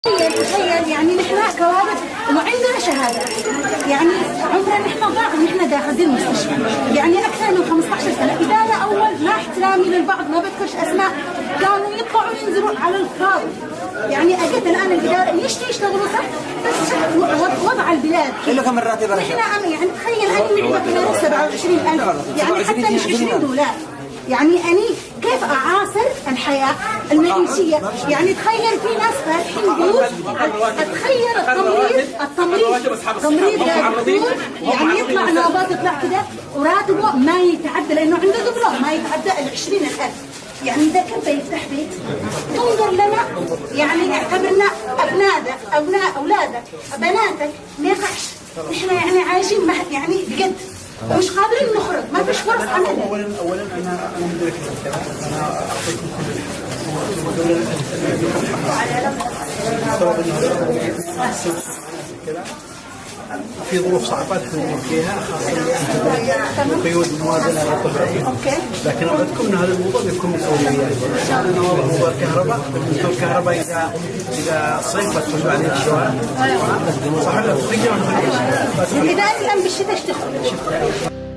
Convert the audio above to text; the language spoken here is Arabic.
تخيل يعني نحن كوادر وعندنا شهاده، يعني عمرنا نحن ضاع ونحن داخل المستشفى، يعني اكثر من 15 سنه. اداره اول مع احترامي للبعض ما بذكرش اسماء، كانوا يطلعوا ينزلوا على الفاضي. يعني اجت الان الاداره يشتغلوا صح، بس وضع البلاد لكم الراتب احنا يعني تخيل اني معي 27000 يعني حتى مش 20 دولار. يعني أني كيف أعاصر الحياة المعيشية؟ يعني تخيل في ناس فاتحين بيوت، تخيل التمريض يعني يطلع نوبات يطلع كده وراتبه ما يتعدى، لأنه عنده دبلوم ما يتعدى 20,000. يعني إذا كيف يفتح بيت تنظر لنا، يعني اعتبرنا أولادك بناتك ما يقعش. نحن يعني عايشين يعني بجد مش قادرين نخرج، ما فيش فرص عمل. اولا انا مدير انا اعطيكم كل في ظروف صعبه تمر فيها، خاصه قيود الموازنه للطبيعيه. لكن اعدكم ان هذا الموضوع بيكون من اولويات. موضوع الكهرباء، بالنسبه للكهرباء اذا صيفت تخرجوا عليه الشوارع صح ولا تقدروا الان بالشتاء اشتغل